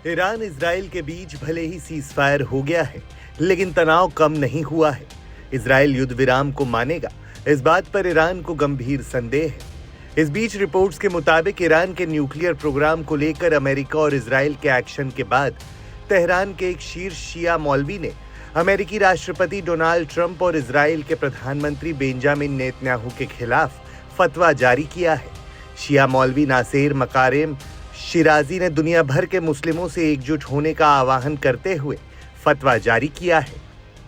Iran Israel के बीच भले ही ceasefire हो गया है, लेकिन तनाव कम नहीं हुआ है। इजराइल युद्ध विराम को मानेगा, इस बात पर ईरान को गंभीर संदेह है। इस बीच रिपोर्ट्स के मुताबिक ईरान के न्यूक्लियर प्रोग्राम को लेकर अमेरिका और इजराइल के एक्शन के बाद तेहरान के एक शीर्ष शिया मौलवी ने अमेरिकी राष्ट्रपति डोनाल्ड ट्रंप और इजराइल के प्रधानमंत्री बेंजामिन नेतन्याहू के खिलाफ फतवा जारी किया है। शिया मौलवी नासेर मकारेम शिराजी ने दुनिया भर के मुस्लिमों से एकजुट होने का आह्वान करते हुए फतवा जारी किया है।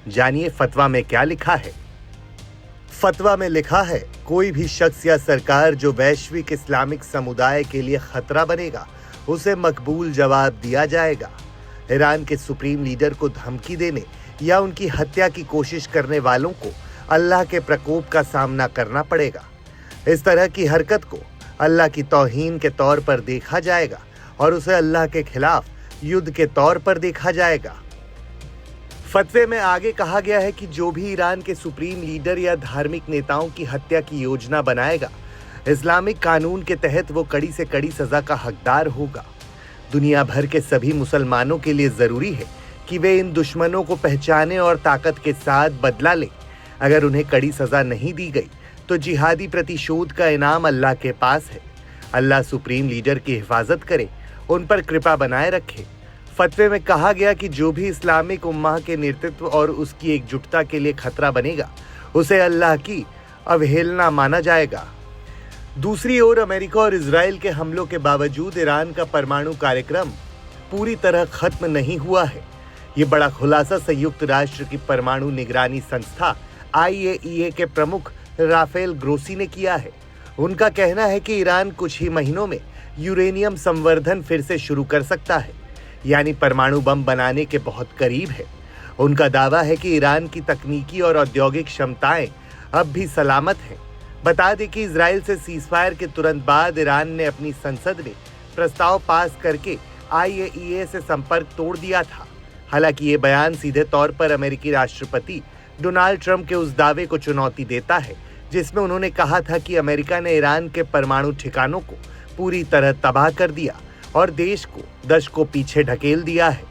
जानिए फतवा में क्या लिखा है। फतवा में लिखा है, कोई भी शख्स या सरकार जो वैश्विक इस्लामिक समुदाय के लिए खतरा बनेगा, उसे मकबूल जवाब दिया जाएगा। ईरान के सुप्रीम लीडर को धमकी देने या उनकी हत्या की कोशिश करने वालों को अल्लाह के प्रकोप का सामना करना पड़ेगा। इस तरह की हरकत को अल्लाह की तौहीन के तौर पर देखा जाएगा और उसे अल्लाह के खिलाफ युद्ध के तौर पर देखा जाएगा। फतवे में आगे कहा गया है कि जो भी ईरान के सुप्रीम लीडर या धार्मिक नेताओं की हत्या की योजना बनाएगा, इस्लामिक कानून के तहत वो कड़ी से कड़ी सजा का हकदार होगा। दुनिया भर के सभी मुसलमानों के लिए जरूरी है कि वे इन दुश्मनों को पहचाने और ताकत के साथ बदला लें। अगर उन्हें कड़ी सजा नहीं दी गई तो जिहादी प्रतिशोध का इनाम अल्लाह के पास है। अल्लाह सुप्रीम लीडर की हिफाजत करे, उन पर कृपा बनाए रखे। फतवे में कहा गया कि जो भी इस्लामिक उम्मा के नेतृत्व और उसकी एकजुटता के लिए खतरा बनेगा, उसे अल्लाह की अवहेलना माना जाएगा। दूसरी ओर अमेरिका और इजराइल के हमलों के बावजूद ईरान का परमाणु कार्यक्रम पूरी तरह खत्म नहीं हुआ है। ये बड़ा खुलासा संयुक्त राष्ट्र की परमाणु निगरानी संस्था IAEA के प्रमुख राफेल ग्रोसी ने किया है। उनका कहना है कि ईरान कुछ ही महीनों में यूरेनियम संवर्धन फिर से शुरू कर सकता है, यानी परमाणु बम बनाने के बहुत करीब है। उनका दावा है कि ईरान की तकनीकी और औद्योगिक क्षमताएं अब भी सलामत हैं। बता दें कि इजराइल से सीजफायर के तुरंत बाद ईरान ने अपनी संसद में प्रस्ताव पास करके IAEA से संपर्क तोड़ दिया था। हालांकि ये बयान सीधे तौर पर अमेरिकी राष्ट्रपति डोनाल्ड ट्रंप के उस दावे को चुनौती देता है जिसमें उन्होंने कहा था कि अमेरिका ने ईरान के परमाणु ठिकानों को पूरी तरह तबाह कर दिया और देश को दशकों पीछे ढकेल दिया है।